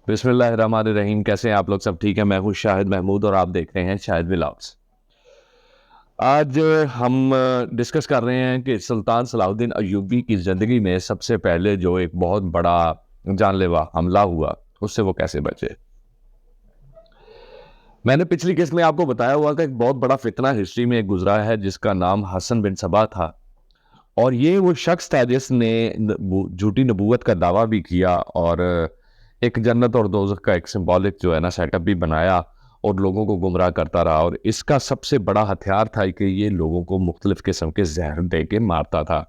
बिस्मिल्लाहिर्रहमानिर्रहीम। कैसे हैं आप लोग? सब ठीक है? मैं हूँ शाहिद महमूद और आप देख रहे हैं शाहिद व्लॉग्स। आज हम डिस्कस कर रहे हैं कि सुल्तान सलाहुद्दीन अय्यूबी की ज़िंदगी में सबसे पहले जो एक बहुत बड़ा जानलेवा हमला हुआ, उससे वो कैसे बचे। मैंने पिछली किस्त में आपको बताया हुआ था एक बहुत बड़ा फितना हिस्ट्री में एक गुजरा है जिसका नाम हसन बिन सबा था। और ये वो शख्स था जिसने झूठी नबूवत का दावा भी किया और एक जन्नत और दोज़ख का एक सिंबॉलिक जो है ना सेटअप भी बनाया और लोगों को गुमराह करता रहा। और इसका सबसे बड़ा हथियार था कि ये लोगों को मुख्तलिफ किस्म के जहर दे के मारता था।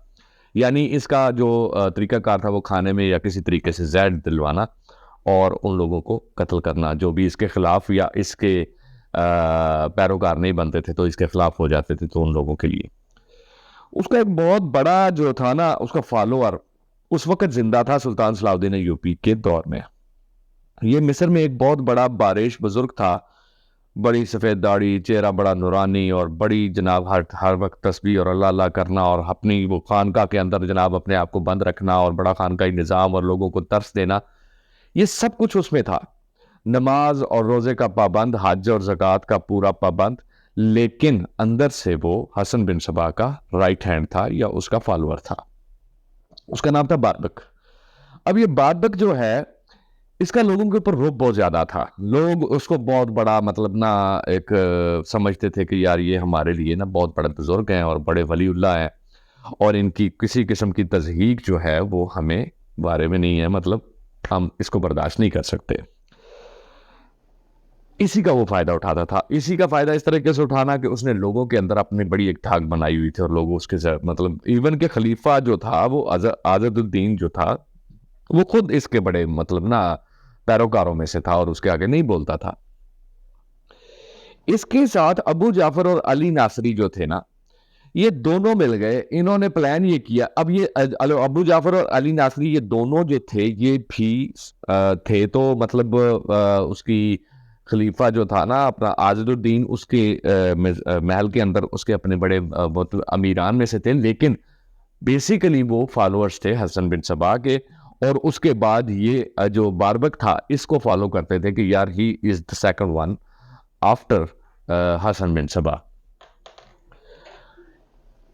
यानी इसका जो तरीकाकार था वो खाने में या किसी तरीके से जहर दिलवाना और उन लोगों को कत्ल करना जो भी इसके खिलाफ या इसके पैरोकार नहीं बनते थे तो इसके खिलाफ हो जाते थे। तो उन लोगों के लिए उसका एक बहुत बड़ा जो था ना उसका फॉलोअर उस वक्त जिंदा था सुल्तान सलाहुद्दीन अय्यूबी के दौर में। ये मिस्र में एक बहुत बड़ा बारिश बुजुर्ग था, बड़ी सफ़ेद दाढ़ी, चेहरा बड़ा नूरानी और बड़ी जनाब हर हर वक्त तस्बीह और अल्लाह अल्लाह करना और अपनी वो खानका के अंदर जनाब अपने आप को बंद रखना और बड़ा खानकाई निज़ाम और लोगों को तरस देना, ये सब कुछ उसमें था। नमाज और रोज़े का पाबंद, हज और ज़कात का पूरा पाबंद, लेकिन अंदर से वो हसन बिन सबा का राइट हैंड था या उसका फॉलोअर था। उसका नाम था बारबक। अब ये बारबक जो है इसका लोगों के ऊपर रोब बहुत ज्यादा था। लोग उसको बहुत बड़ा मतलब ना एक समझते थे कि यार ये हमारे लिए ना बहुत बड़े बुजुर्ग हैं और बड़े वलीउल्लाह हैं और इनकी किसी किस्म की तज़हीक जो है वो हमें बारे में नहीं है, मतलब हम इसको बर्दाश्त नहीं कर सकते। इसी का वो फायदा उठाता था। इसी का फायदा इस तरीके से उठाना कि उसने लोगों के अंदर अपनी बड़ी एक ठाक बनाई हुई थी और लोग उसके साथ मतलब इवन के खलीफा जो था वो आज़ादुद्दीन जो था वो खुद इसके बड़े मतलब ना पैरोकारों में से था और उसके आगे नहीं बोलता था। इसके साथ अबू जाफर और अली नासरी जो थे ना, ये दोनों मिल गए। इन्होंने प्लान ये किया। अब ये अबू जाफर और अली नासरी ये दोनों जो थे ये भी थे तो मतलब उसकी खलीफा जो था ना अपना आज़ादुद्दीन उसके महल के अंदर उसके अपने बड़े बहुत अमीरान में से थे, लेकिन बेसिकली वो फॉलोअर्स थे हसन बिन सबा के। और उसके बाद ये जो बारबक था इसको फॉलो करते थे कि यार he is the second one after Hasan bin Saba.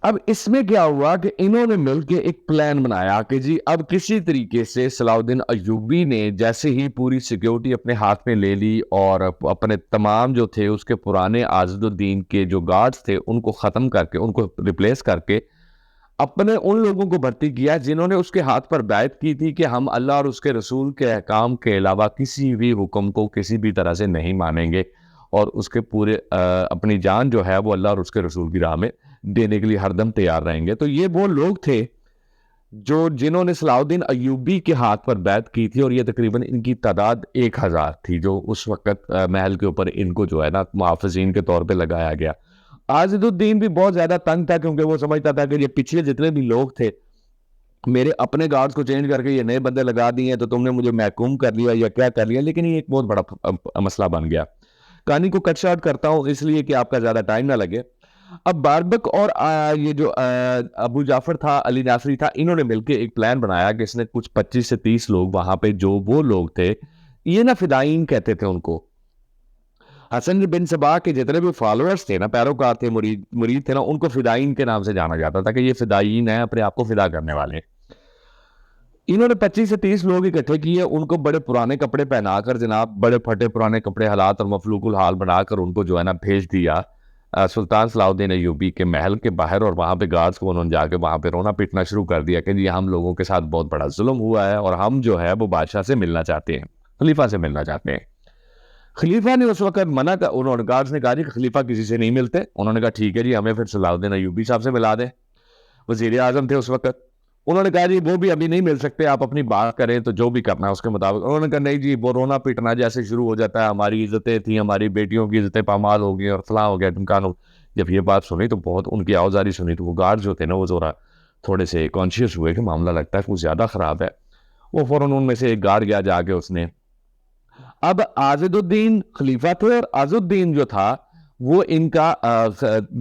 अब इसमें क्या हुआ कि इन्होंने मिलकर एक प्लान बनाया कि जी अब किसी तरीके से सलाहुद्दीन अय्यूबी ने जैसे ही पूरी सिक्योरिटी अपने हाथ में ले ली और अपने तमाम जो थे उसके पुराने आज़ादुद्दीन के जो गार्ड्स थे उनको ख़त्म करके उनको रिप्लेस करके अपने उन लोगों को भर्ती किया जिन्होंने उसके हाथ पर बैत की थी कि हम अल्लाह और उसके रसूल के अहकाम के अलावा किसी भी हुक्म को किसी भी तरह से नहीं मानेंगे और उसके पूरे अपनी जान जो है वो अल्लाह और उसके रसूल की राह में देने के लिए हरदम तैयार रहेंगे। तो ये वो लोग थे जो जिन्होंने सलाहुद्दीन अय्यूबी के हाथ पर बैत की थी और ये तकरीबन इनकी तादाद 1000 थी जो उस वक्त महल के ऊपर इनको जो है ना मुहाफ़िज़ीन के तौर पे लगाया गया। आज़ादुद्दीन भी बहुत ज्यादा तंग था क्योंकि वो समझता था कि ये पिछले जितने भी लोग थे मेरे अपने गार्ड्स को चेंज करके ये नए बंदे लगा दिए तो तुमने मुझे महकूम कर लिया या क्या कर लिया। लेकिन ये एक बहुत बड़ा मसला बन गया। कहानी को कट शॉर्ट करता हूँ इसलिए कि आपका ज्यादा टाइम ना लगे। अब बारबक और ये जो अबू जाफर था, अली नासरी था, इन्होंने मिलकर एक प्लान बनाया कि इसने कुछ 25 से 30 लोग वहां पे जो वो लोग थे, ये ना फिदायीन कहते थे उनको। हसन बिन सबा के जितने भी फॉलोअर्स थे ना, पैरोकार थे, मुरीद मुरीद थे ना, उनको फिदायीन के नाम से जाना जाता था कि ये फिदायीन है, अपने आप को फिदा करने वाले। इन्होंने 25 से 30 लोग इकट्ठे किए, उनको बड़े पुराने कपड़े पहनाकर जनाब बड़े फटे पुराने कपड़े हालात और मफलूकुल हाल बनाकर उनको जो है ना भेज दिया सुल्तान सलाहुद्दीन अय्यूबी के महल के बाहर। और वहां पे गार्ड्स को उन्होंने जाके वहां पे रोना पीटना शुरू कर दिया कि जी हम लोगों के साथ बहुत बड़ा जुल्म हुआ है और हम जो है वो बादशाह से मिलना चाहते हैं, खलीफा से मिलना चाहते हैं। खलीफा ने उस वक्त मना कर, उन्होंने गार्ड्स ने कहा जी खलीफा किसी से नहीं मिलते। उन्होंने कहा ठीक है जी, हमें फिर सलाहुद्दीन अय्यूबी साहब से मिला दें। वजीर आजम थे उस वक्त। उन्होंने कहा जी वो भी अभी नहीं मिल सकते, आप अपनी बात करें तो जो भी करना है उसके मुताबिक। उन्होंने कहा नहीं जी, वो रोना पीटना जैसे शुरू हो जाता है, हमारी इज्जतें थी, हमारी बेटियों की इज्जतें पामाल हो गई और फलां हो गया ढमकान हो। जब ये बात सुनी तो बहुत उनकी आवाजारी सुनी तो वो गार्ड जो थे ना वो जोरा थोड़े से कॉन्शियस हुए कि मामला लगता है कुछ ज्यादा खराब है। वो फौरन उनमें से एक गार्ड गया जाके उसने। अब आज़ादुद्दीन खलीफा थे और आज़ादुद्दीन जो था वो इनका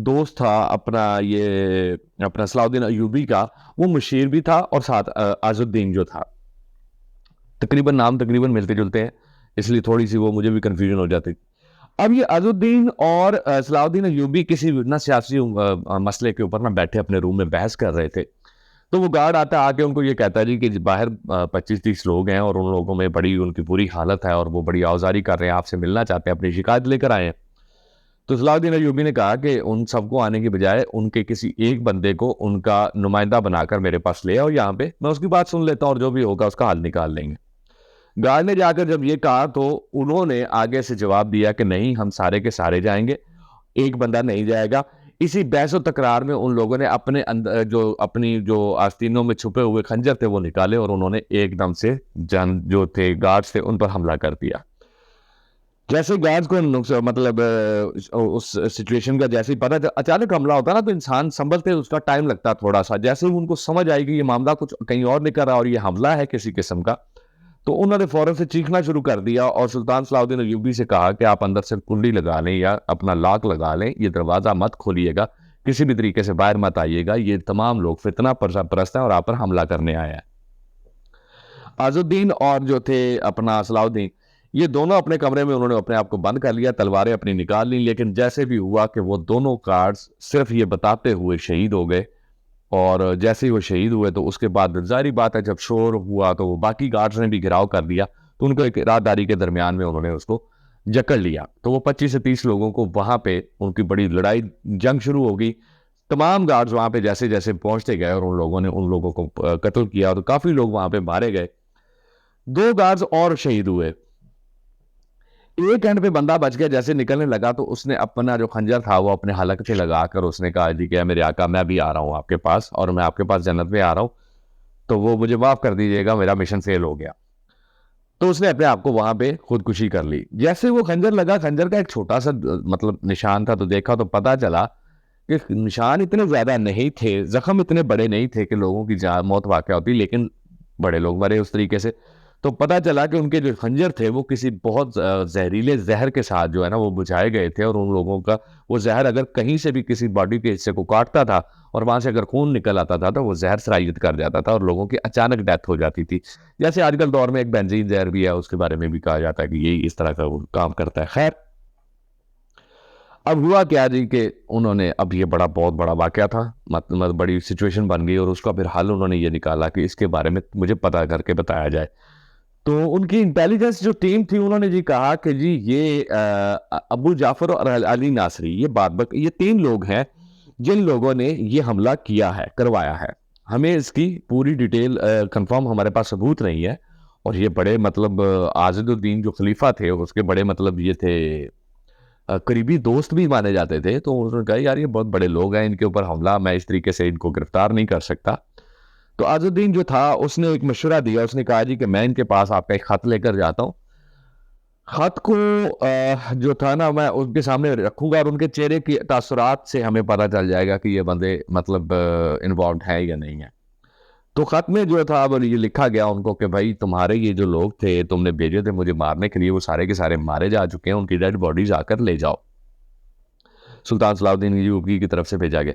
दोस्त था, अपना ये अपना सलाहुद्दीन अय्यूबी का वो मुशीर भी था और साथ आज़ादुद्दीन जो था, तकरीबन नाम तकरीबन मिलते जुलते हैं। इसलिए थोड़ी-सी वो मुझे भी कन्फ्यूज़न हो जाती। अब ये अज़ुद्दीन और सलाहुद्दीन अय्यूबी किसी ना सियासी मसले के ऊपर ना बैठे अपने रूम में बहस कर रहे थे। तो वो गार्ड आता है, आके उनको ये कहता है जी कि बाहर 25-30 लोग हैं और उन लोगों में बड़ी उनकी बुरी हालत है और वो बड़ी आउज़ारी कर रहे हैं, आपसे मिलना चाहते हैं, अपनी शिकायत लेकर आए हैं। तो सलाहुद्दीन अय्यूबी ने कहा कि उन सबको आने की बजाय उनके किसी एक बंदे को उनका नुमाइंदा बनाकर मेरे पास ले आओ यहाँ पे, मैं उसकी बात सुन लेता हूँ और जो भी होगा उसका हल निकाल लेंगे। गार्ड ने जाकर जब ये कहा तो उन्होंने आगे से जवाब दिया कि नहीं, हम सारे के सारे जाएंगे, एक बंदा नहीं जाएगा। इसी बहस और तकरार में उन लोगों ने अपने अंदर जो अपनी जो आस्तीनों में छुपे हुए खंजर थे वो निकाले और उन्होंने एकदम से जन जो थे गार्ड्स थे उन पर हमला कर दिया। जैसे गार्ड्स को मतलब उस सिचुएशन का जैसे ही पता अचानक हमला होता है ना, तो इंसान संभलते उसका टाइम लगता है थोड़ा सा। जैसे ही उनको समझ आएगी ये मामला कुछ कहीं और निकल रहा है और ये हमला है किसी किस्म का, तो उन्होंने फौरन से चीखना शुरू कर दिया और सुल्तान सलाहुद्दीन अय्यूबी से कहा कि आप अंदर से कुंडी लगा लें या अपना लॉक लगा लें, ये दरवाज़ा मत खोलिएगा, किसी भी तरीके से बाहर मत आइएगा, ये तमाम लोग फितना परस्त हैं और आप पर हमला करने आए हैं। अज़ुद्दीन और जो थे अपना सलाहुद्दीन, ये दोनों अपने कमरे में उन्होंने अपने आप को बंद कर लिया, तलवारें अपनी निकाल ली, लेकिन जैसे भी हुआ कि वो दोनों गार्ड्स सिर्फ ये बताते हुए शहीद हो गए। और जैसे ही वो शहीद हुए तो उसके बाद ज़ाहिर बात है जब शोर हुआ तो वो बाकी गार्ड्स ने भी घेराव कर दिया, तो उनको एक राहदारी के दरमियान में उन्होंने उसको जकड़ लिया। तो वो 25 से 30 लोगों को वहाँ पे उनकी बड़ी लड़ाई जंग शुरू हो गई। तमाम गार्ड्स वहाँ पे जैसे-जैसे पहुँचते गए और उन लोगों ने उन लोगों को कत्ल किया और काफ़ी लोग वहाँ पे मारे गए। 2 गार्ड्स और शहीद हुए। एक एंड पे बंदा बच गया, जैसे निकलने लगा तो उसने अपना जो खंजर था वो अपने हलक पे लगाकर उसने कहा जी कि मेरे आका, मैं भी आ रहा हूँ आपके पास और मैं आपके पास जन्नत में आ रहा हूँ, तो वो मुझे माफ कर दीजिएगा, मेरा मिशन फेल हो गया। तो उसने अपने आप को वहां पे खुदकुशी कर ली। जैसे वो खंजर लगा, खंजर का एक छोटा सा मतलब निशान था, तो देखा तो पता चला कि निशान इतने ज्यादा नहीं थे, जख्म इतने बड़े नहीं थे कि लोगों की जान मौत वाक़या होती, लेकिन बड़े लोग मरे उस तरीके से। तो पता चला कि उनके जो खंजर थे वो किसी बहुत जहरीले जहर के साथ जो है ना वो बुझाए गए थे और उन लोगों का वो जहर अगर कहीं से भी किसी बॉडी के हिस्से को काटता था और वहां से अगर खून निकल आता था तो वो जहर सरायत कर जाता था और लोगों की अचानक डेथ हो जाती थी। जैसे आजकल दौर में एक बेंजीन जहर भी है, उसके बारे में भी कहा जाता है कि ये इस तरह का वो काम करता है। खैर, अब हुआ क्या जी कि उन्होंने अब ये बहुत बड़ा वाकया था, मतलब बड़ी सिचुएशन बन गई और उसका फिर हल उन्होंने ये निकाला कि इसके बारे में मुझे पता करके बताया जाए। तो उनकी इंटेलिजेंस जो टीम थी उन्होंने जी कहा कि जी ये अबू जाफर और अली नासरी, ये 3 लोग हैं जिन लोगों ने ये हमला किया है, करवाया है। हमें इसकी पूरी डिटेल कंफर्म हमारे पास सबूत नहीं है और ये बड़े मतलब आज़िदुद्दीन जो खलीफा थे उसके बड़े मतलब ये थे करीबी दोस्त भी माने जाते थे। तो उन्होंने कहा यार ये बहुत बड़े लोग हैं, इनके ऊपर हमला मैं इस तरीके से इनको गिरफ्तार नहीं कर सकता। तो अज़ुद्दीन जो था उसने एक मशवरा दिया, उसने कहा जी कि मैं इनके पास आपका एक खत लेकर जाता हूँ। खत को जो था ना मैं उनके सामने रखूंगा और उनके चेहरे की तासुरात से हमें पता चल जाएगा कि ये बंदे मतलब इन्वॉल्व है या नहीं है। तो खत में जो था वो ये लिखा गया उनको कि भाई तुम्हारे ये जो लोग थे तुमने भेजे थे मुझे मारने के लिए, वो सारे के सारे मारे जा चुके हैं, उनकी डेड बॉडीज आकर ले जाओ। सुल्तान सलाहुद्दीन अय्यूबी की तरफ से भेजा गया।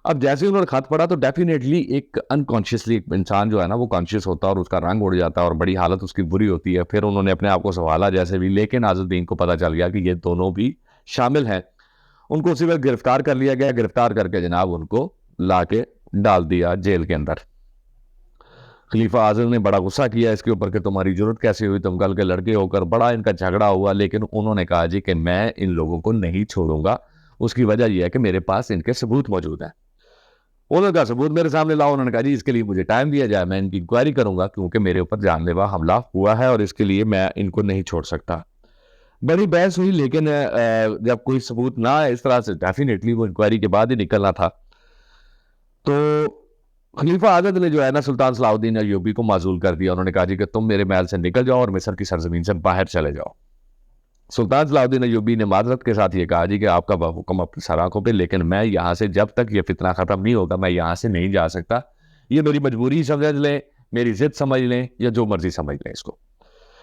अब जैसे ही उन्होंने खत पढ़ा तो डेफिनेटली एक अनकॉन्शियसली एक इंसान जो है ना वो कॉन्शियस होता है और उसका रंग उड़ जाता है और बड़ी हालत उसकी बुरी होती है। फिर उन्होंने अपने आप को संभाला जैसे भी, लेकिन अज़ुद्दीन को पता चल गया कि ये दोनों भी शामिल हैं। उनको उसी वक्त गिरफ्तार कर लिया गया, गिरफ्तार करके जनाब उनको ला के डाल दिया जेल के अंदर। खलीफा आज़म ने बड़ा गुस्सा किया इसके ऊपर कि तुम्हारी जरूरत कैसे हुई, तुम कल के लड़के होकर, बड़ा इनका झगड़ा हुआ। लेकिन उन्होंने कहा जी कि मैं इन लोगों को नहीं छोड़ूंगा, उसकी वजह यह है कि मेरे पास इनके सबूत मौजूद हैं। उन्होंने कहा सबूत मेरे सामने लाओ। उन्होंने कहा जी इसके लिए मुझे टाइम दिया जाए, मैं इनकी इंक्वायरी करूंगा क्योंकि मेरे ऊपर जानलेवा हमला हुआ है और इसके लिए मैं इनको नहीं छोड़ सकता। बड़ी बहस हुई, लेकिन जब कोई सबूत ना आए इस तरह से डेफिनेटली वो इंक्वायरी के बाद ही निकलना था। तो खलीफा आज़द ने जो है ना सुल्तान सलाहुद्दीन अय्यूबी को माजूल कर दिया। उन्होंने कहा जी कि तुम मेरे महल से निकल जाओ और मिस्र की सरजमीन से बाहर चले जाओ। सुल्तान सलाहुद्दीन अय्यूबी ने माजरत के साथ ये कहा जी कि आपका हुक्म अपनी सर आंखों पे, लेकिन मैं यहाँ से जब तक ये फितना खत्म नहीं होगा मैं यहाँ से नहीं जा सकता। ये मेरी मजबूरी समझ लें, मेरी जिद समझ लें या जो मर्जी समझ लें इसको।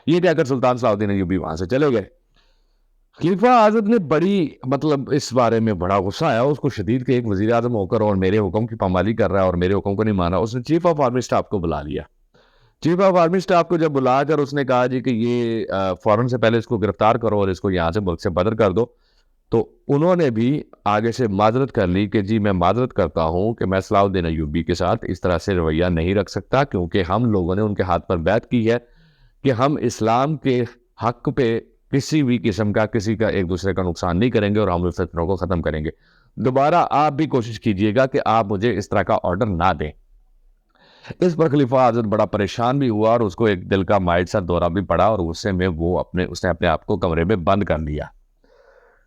ये कहकर सुल्तान सलाहुद्दीन अय्यूबी वहां से चले गए। खलीफा आज़द ने बड़ी मतलब इस बारे में बड़ा गुस्सा आया उसको शदीद के, एक वजीर आजम होकर और मेरे हुक्म की पामाली कर रहा है और मेरे हुक्म को नहीं माना। उसने चीफ ऑफ आर्मी स्टाफ को बुला लिया। चीफ ऑफ आर्मी स्टाफ को जब बुलाकर उसने कहा जी कि ये फौरन से पहले इसको गिरफ्तार करो और इसको यहाँ से मुल्क से बदर कर दो, तो उन्होंने भी आगे से माजरत कर ली कि जी मैं माजरत करता हूँ कि मैं सलाउद्दीन अय्यूबी के साथ इस तरह से रवैया नहीं रख सकता, क्योंकि हम लोगों ने उनके हाथ पर बैत की है कि हम इस्लाम के हक पे किसी भी किस्म का किसी का एक दूसरे का नुकसान नहीं करेंगे और हम फितनों को ख़त्म करेंगे। दोबारा आप भी कोशिश कीजिएगा कि आप मुझे इस तरह का ऑर्डर ना दें। इस पर खलीफा आज़द बड़ा परेशान भी हुआ और उसको एक दिल का माइट सा दौरा भी पड़ा और गुस्से में उसने अपने आप को कमरे में बंद कर लिया।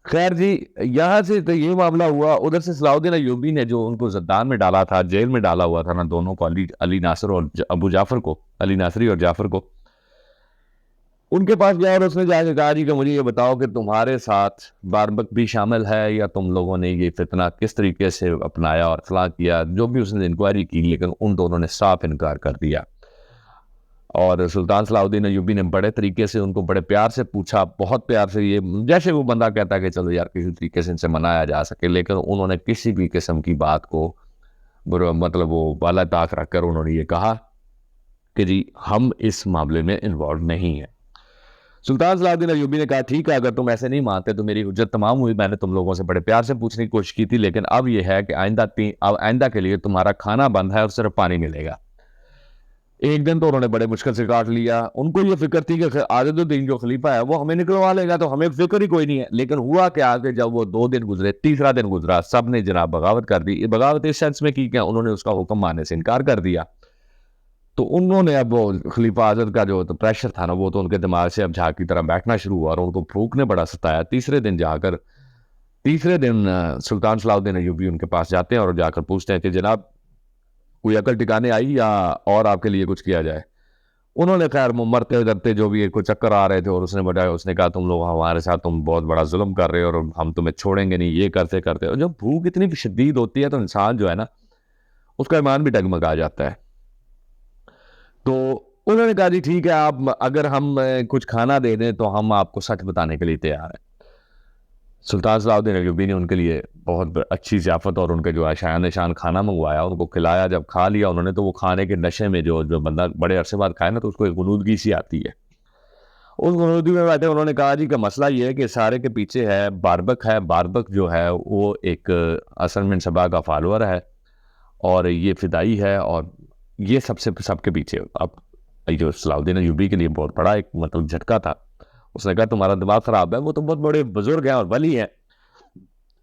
खैर जी, यहाँ से तो ये मामला हुआ। उधर से सलाउद्दीन अय्यूबी ने जो उनको ज़िंदान में डाला था, जेल में डाला हुआ था ना दोनों को, अली नासिर और अबू जाफर को, अली नासरी और जाफर को, उनके पास गया और उसने जाके कहा जी कि मुझे ये बताओ कि तुम्हारे साथ बारबक भी शामिल है या तुम लोगों ने ये फितना किस तरीके से अपनाया और फलां किया, जो भी उसने इंक्वायरी की, लेकिन उन दोनों ने साफ इनकार कर दिया। और सुल्तान सलाउद्दीन अय्यूबी ने बड़े तरीके से उनको बड़े प्यार से पूछा, बहुत प्यार से, ये जैसे वो बंदा कहता है कि चलो यार किसी तरीके से इनसे मनाया जा सके, लेकिन उन्होंने किसी भी किस्म की बात को मतलब वो वाला ताक रखकर उन्होंने ये कहा कि जी हम इस मामले में इन्वॉल्व नहीं है। सुल्तान सलाउद्दीन अय्यूबी ने कहा ठीक है, अगर तुम ऐसे नहीं मानते तो मेरी हुज्जत तमाम हुई, मैंने तुम लोगों से बड़े प्यार से पूछने की कोशिश की थी, लेकिन अब यह है कि आइंदा के लिए तुम्हारा खाना बंद है और सिर्फ पानी मिलेगा। एक दिन तो उन्होंने बड़े मुश्किल से काट लिया। उनको ये फिक्र थी कि आज़दुद्दीन जो खलीफा है वो हमें निकलवा लेगा, तो हमें फिक्र ही कोई नहीं है। लेकिन हुआ क्या कि जब वो 2 दिन गुजरे, तीसरा दिन गुजरा, सब ने जनाब बगावत कर दी। बगावत इस सेंस में की क्या, उन्होंने उसका हुक्म मानने से इनकार कर दिया। तो उन्होंने अब वो खलीफा आज़द का जो तो प्रेशर था ना, वो तो उनके दिमाग से अब झाग की तरह बैठना शुरू हुआ और उनको भूख ने बड़ा सताया। तीसरे दिन सुल्तान सलाउद्दीन अय्यूबी उनके पास जाते हैं और जाकर पूछते हैं कि जनाब कोई अकल टिकाने आई या और आपके लिए कुछ किया जाए। उन्होंने खैर मरते डरते जो भी कोई चक्कर आ रहे थे और उसने कहा तुम लोग हमारे साथ तुम बहुत बड़ा जुल्म कर रहे हो और हम तुम्हें छोड़ेंगे नहीं, ये करते करते। और जब भूख इतनी शदीद होती है तो इंसान जो है ना, उसका ईमान भी डगमगा जाता है। तो उन्होंने कहा जी ठीक है, आप अगर हम कुछ खाना दे दें तो हम आपको सच बताने के लिए तैयार हैं। सुल्तान सलाउद्दीन अय्यूबी ने उनके लिए बहुत अच्छी ज़ियाफ़त और उनके जो शान निशान खाना मंगवाया, उनको खिलाया। जब खा लिया उन्होंने तो वो खाने के नशे में जो जो बंदा बड़े अरसे बाद खाए ना, तो उसको एक गुनूदगी सी आती है। उस गुनूदगी में बैठे उन्होंने कहा जी का मसला ये है कि सारे के पीछे है बारबक है। बारबक जो है वो एक असर मिन सबा का फॉलोअर है और ये फ़िदाई है और ये सबके पीछे। अब जो सलाउद्दीन अय्यूबी के लिए बहुत बड़ा एक मतलब झटका था। उसने कहा तुम्हारा दिमाग ख़राब है, वो तो बहुत बड़े बुजुर्ग हैं और वली हैं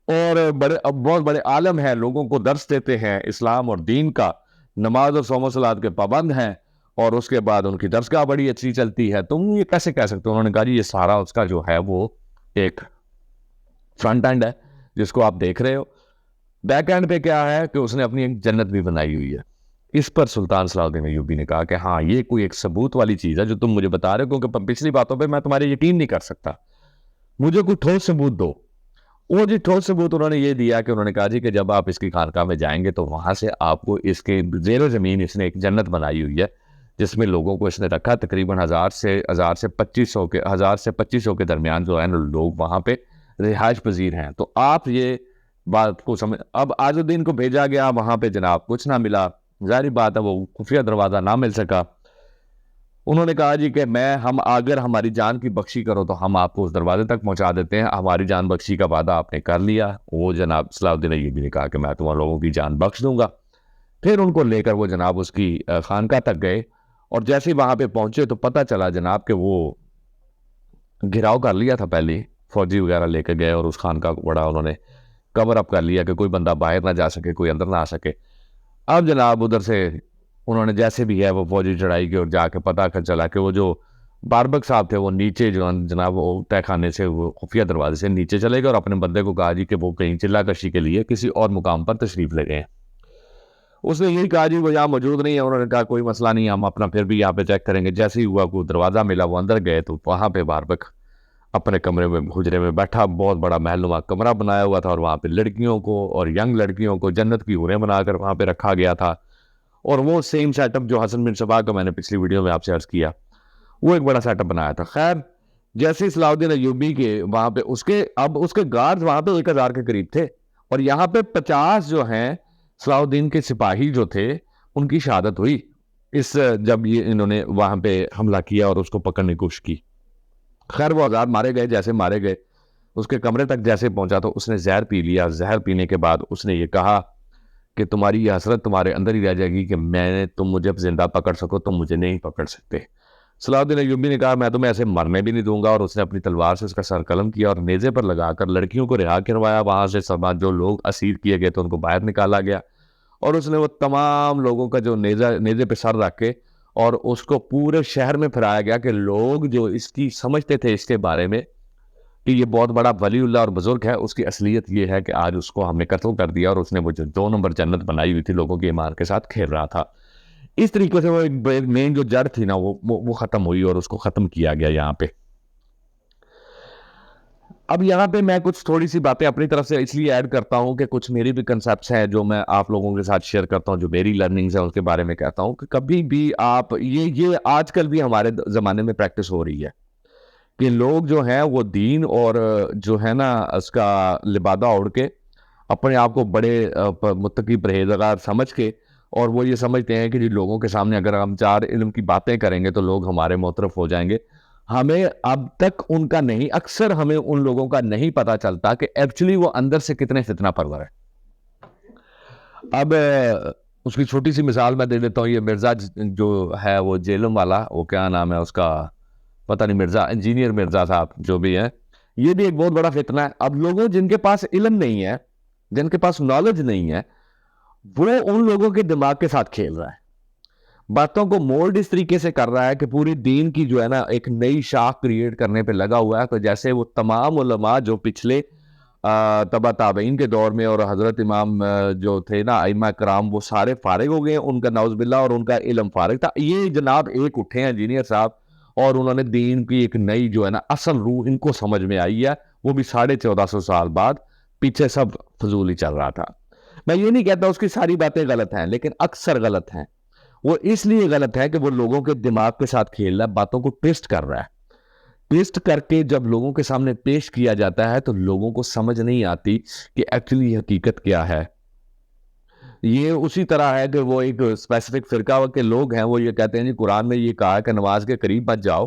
और बहुत बड़े आलम हैं, लोगों को दर्स देते हैं इस्लाम और दीन का, नमाज और सौम सलात के पाबंद हैं और उसके बाद उनकी दरसगाह बड़ी अच्छी चलती है, तुम ये कैसे कह सकते हो। उन्होंने कहा जी ये सारा उसका जो है वो एक फ्रंट एंड है जिसको आप देख रहे हो, बैक एंड पे क्या है कि उसने अपनी एक जन्नत भी बनाई हुई है। इस पर सुल्तान सलाउद्दीन अय्यूबी ने कहा कि हाँ ये कोई एक सबूत वाली चीज़ है जो तुम मुझे बता रहे हो, क्योंकि पिछली बातों पे मैं तुम्हारे यकीन नहीं कर सकता, मुझे कोई ठोस सबूत दो। वो जी ठोस सबूत उन्होंने ये दिया कि उन्होंने कहा जी कि जब आप इसकी खानकाह में जाएंगे तो वहां से आपको इसके ज़ेरो ज़मीन इसने एक जन्नत बनाई हुई है जिसमें लोगों को इसने रखा। तकरीबन 1000 से 2500 के दरमियान जो है ना लोग वहां पे रिहाइश पजीर हैं। तो आप ये बात को समझ, अब आजुद्दीन को भेजा गया वहां पे, जनाब कुछ ना मिला, जारी बात है वो खुफिया दरवाज़ा ना मिल सका। उन्होंने कहा जी कि हम अगर हमारी जान की बख्शी करो तो हम आपको उस दरवाजे तक पहुंचा देते हैं, हमारी जान बख्शी का वादा आपने कर लिया। वो जनाब सलाउद्दीन अय्यूबी ने कहा कि मैं तुम लोगों की जान बख्श दूंगा। फिर उनको लेकर वो जनाब उसकी खानका तक गए और जैसे ही वहां पे पहुंचे तो पता चला जनाब कि वो घिराव कर लिया था, पहले फौजी वगैरह लेकर गए और उस खानका को बड़ा उन्होंने कवर अप कर लिया कि कोई बंदा बाहर ना जा सके, कोई अंदर ना आ सके। अब जनाब उधर से उन्होंने जैसे भी है वो फौजी चढ़ाई की और जाके पता कर चला कि वो जो बारबक साहब थे वो नीचे जो जनाब वो तहखाने से वो खुफिया दरवाजे से नीचे चले गए और अपने बंदे को कहा जी कि वो कहीं चिल्ला कशी के लिए किसी और मुकाम पर तशरीफ ले गए। उसने यही कहा जी वो यहाँ मौजूद नहीं है। उन्होंने कहा कोई मसला नहीं, हम अपना फिर भी यहाँ पे चेक करेंगे। जैसे ही हुआ कोई दरवाज़ा मिला वो अंदर गए तो वहाँ पे बारबक अपने कमरे में हुजरे में बैठा, बहुत बड़ा महलनुमा कमरा बनाया हुआ था और वहाँ पे लड़कियों को और यंग लड़कियों को जन्नत की हूरें बनाकर वहाँ पे रखा गया था। और वो सेम सेटअप जो हसन बिन सबा का मैंने पिछली वीडियो में आपसे अर्ज किया, वो एक बड़ा सेटअप बनाया था। खैर जैसे ही सलाउद्दीन अय्यूबी के वहाँ पे उसके गार्ड वहाँ पे 1000 के करीब थे और यहाँ पे 50 जो हैं सलाउद्दीन के सिपाही जो थे उनकी शहादत हुई। इस जब ये इन्होंने वहाँ पे हमला किया और उसको पकड़ने की कोशिश की। खैर वो आज़ाद मारे गए, जैसे मारे गए, उसके कमरे तक जैसे पहुँचा तो उसने ज़हर पी लिया। ज़हर पीने के बाद उसने ये कहा कि तुम्हारी ये हसरत तुम्हारे अंदर ही रह जाएगी कि तुम मुझे अब ज़िंदा पकड़ सको, तुम मुझे नहीं पकड़ सकते। सलाहुद्दीन अय्यूबी ने कहा मैं तुम्हें ऐसे मरने भी नहीं दूँगा, और उसने अपनी तलवार से उसका सर कलम किया और नेज़े पर लगाकर लड़कियों को रिहा करवाया। वहाँ से सब जो लोग असीर किए गए थे उनको बाहर निकाला गया, और उसने वो तमाम लोगों का जो नेज़े पे सर रख के और उसको पूरे शहर में फैलाया गया कि लोग जो इसकी समझते थे इसके बारे में कि ये बहुत बड़ा वलीउल्लाह और बुजुर्ग है, उसकी असलियत ये है कि आज उसको हमने कत्ल कर दिया और उसने वो जो 2 नंबर जन्नत बनाई हुई थी लोगों की ईमान के साथ खेल रहा था। इस तरीके से वो एक मेन जो जड़ थी ना वो खत्म हुई और उसको खत्म किया गया यहाँ पे। अब यहाँ पे मैं कुछ थोड़ी-सी बातें अपनी तरफ से इसलिए ऐड करता हूँ कि कुछ मेरी भी कांसेप्ट्स हैं जो मैं आप लोगों के साथ शेयर करता हूँ, जो मेरी लर्निंग्स है उसके बारे में कहता हूँ कि कभी भी आप ये आजकल भी हमारे ज़माने में प्रैक्टिस हो रही है कि लोग जो हैं वो दीन और जो है ना उसका लिबादा ओढ़ के अपने आप को बड़े मुत्तकी परहेज़गार समझ के, और वो ये समझते हैं कि जी लोगों के सामने अगर हम 4 इल्म की बातें करेंगे तो लोग हमारे मुतरफ हो जाएंगे। हमें अब तक उनका नहीं, अक्सर हमें उन लोगों का नहीं पता चलता कि एक्चुअली वो अंदर से कितने फितना परवर है। अब उसकी छोटी सी मिसाल मैं दे देता हूँ। ये मिर्ज़ा जो है वो जेलम वाला, वो क्या नाम है उसका, पता नहीं, मिर्ज़ा, इंजीनियर मिर्ज़ा साहब जो भी है, ये भी एक बहुत बड़ा फितना है। अब लोगों जिनके पास इल्म नहीं है, जिनके पास नॉलेज नहीं है, वो उन लोगों के दिमाग के साथ खेल रहा है, बातों को मोल्ड इस तरीके से कर रहा है कि पूरी दीन की जो है ना एक नई शाख क्रिएट करने पे लगा हुआ है। तो जैसे वो तमाम उलमा जो पिछले तबा ताबईन के दौर में और हजरत इमाम जो थे ना अइम्मा कराम, वो सारे फारिग हो गए, उनका नाउज़ुबिल्लाह, और उनका इल्म फारिग था। ये जनाब एक उठे हैं इंजीनियर साहब, और उन्होंने दीन की एक नई जो है ना असल रूह इनको समझ में आई है, वो भी 1450 साल बाद। पीछे सब फजूल ही चल रहा था। मैं ये नहीं कहता उसकी सारी बातें गलत हैं, लेकिन अक्सर गलत हैं। वो इसलिए गलत है कि वो लोगों के दिमाग के साथ खेल रहा है, बातों को ट्विस्ट कर रहा है। ट्विस्ट करके जब लोगों के सामने पेश किया जाता है तो लोगों को समझ नहीं आती कि एक्चुअली हकीकत क्या है। ये उसी तरह है कि वो एक स्पेसिफिक फिरका के लोग हैं, वो ये कहते हैं जी कुरान में ये कहा है कि नमाज के करीब मत जाओ,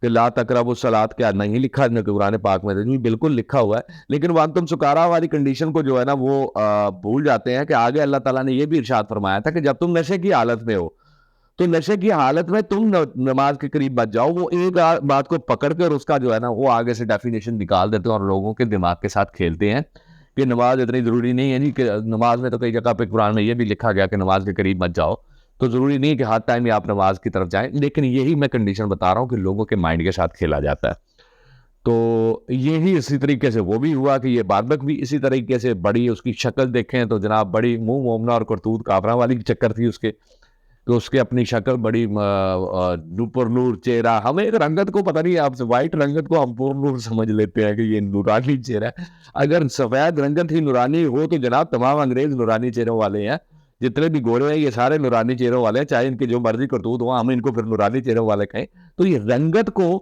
कि ला तकरबु सलात, क्या नहीं लिखा है कुरान पाक में? जी बिल्कुल लिखा हुआ है, लेकिन वहां तुम सुकारा वाली कंडीशन को जो है ना वो भूल जाते हैं कि आगे अल्लाह ताला ने ये भी इरशाद फरमाया था कि जब तुम नशे की हालत में हो तो नशे की हालत में तुम नमाज के करीब मत जाओ। वो एक बात को पकड़ कर उसका जो है ना वो आगे से डेफिनेशन निकाल देते हैं और लोगों के दिमाग के साथ खेलते हैं कि नमाज इतनी ज़रूरी नहीं है जी, कि नमाज में तो कई जगह पे कुरान में ये भी लिखा गया कि नमाज के करीब मत जाओ, तो ज़रूरी नहीं है कि हर टाइम ही आप नमाज की तरफ जाएं। लेकिन यही मैं कंडीशन बता रहा हूँ कि लोगों के माइंड के साथ खेला जाता है। तो यही इसी तरीके से वो भी हुआ कि ये बारबक भी इसी तरीके से बड़ी, उसकी शक्ल देखें तो जनाब बड़ी मुंह मोमना और करतूत काफरा वाली चक्कर थी उसके, तो उसके अपनी शक्ल बड़ी नूपुर नूर चेहरा, हमें एक रंगत को पता नहीं, आपसे वाइट रंगत को हम पुर नूर समझ लेते हैं कि ये नूरानी चेहरा है। अगर सफेद रंगत ही नूरानी हो तो जनाब तमाम अंग्रेज नूरानी चेहरों वाले हैं, जितने भी गोरे हैं ये सारे नूरानी चेहरों वाले हैं, चाहे इनके जो मर्जी करतूत हो, हम इनको फिर नूरानी चेहरों वाले कहें। तो ये रंगत को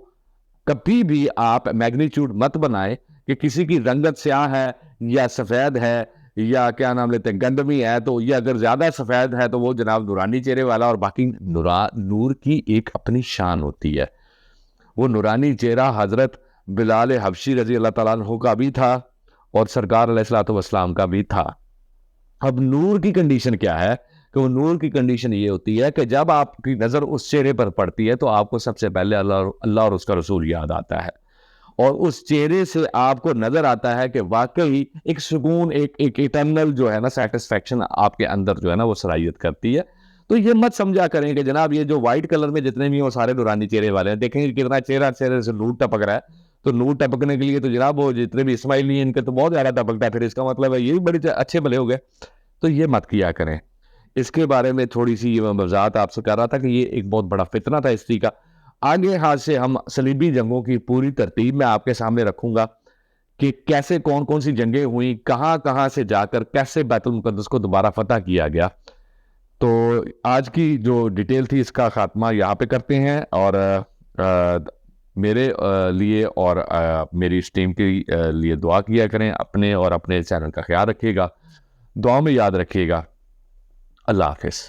कभी भी आप मैग्नीट्यूड मत बनाए कि किसी की रंगत स्याह है या सफेद है या क्या नाम लेते हैं गंदमी है, तो ये अगर ज्यादा सफेद है तो वो जनाब नूरानी चेहरे वाला, और बाकी नूर की एक अपनी शान होती है। वो नूरानी चेहरा हजरत बिलाल हबशी रजी अल्लाह ताला अन्हु का भी था और सरकार अलैहिस्सलातु वस्सलाम का भी था। अब नूर की कंडीशन क्या है कि वो नूर की कंडीशन ये होती है कि जब आपकी नजर उस चेहरे पर पड़ती है तो आपको सबसे पहले अल्लाह और उसका रसूल याद आता है, और उस चेहरे से आपको नजर आता है कि वाकई एक सुकून, एक इटर्नल जो है ना सेटिस्फैक्शन आपके अंदर जो है ना वो सराहियत करती है। तो ये मत समझा करें कि जनाब ये जो व्हाइट कलर में जितने भी वो सारे नूरानी चेहरे वाले हैं, देखेंगे कितना चेहरा चेहरे से नूर टपक रहा है, तो नूर टपकने के लिए तो जनाब वो जितने भी इस्माइली हैं इनके तो बहुत ज्यादा टपकता है, फिर इसका मतलब है ये भी बड़े अच्छे भले हो गए। तो ये मत किया करें। इसके बारे में थोड़ी सी ये मैं वजाहत आपसे कर रहा था कि ये एक बहुत बड़ा फितना था हिस्ट्री का। आगे हाथ से हम सलीबी जंगों की पूरी तरतीब में आपके सामने रखूंगा कि कैसे कौन कौन सी जंगें हुई, कहाँ कहाँ से जाकर कैसे बैतुल मुकद्दस को दोबारा फतह किया गया। तो आज की जो डिटेल थी इसका खात्मा यहाँ पे करते हैं, और मेरे लिए और मेरी इस टीम के लिए दुआ किया करें, अपने और अपने चैनल का ख्याल रखिएगा, दुआ में याद रखिएगा। अल्लाह हाफिज़।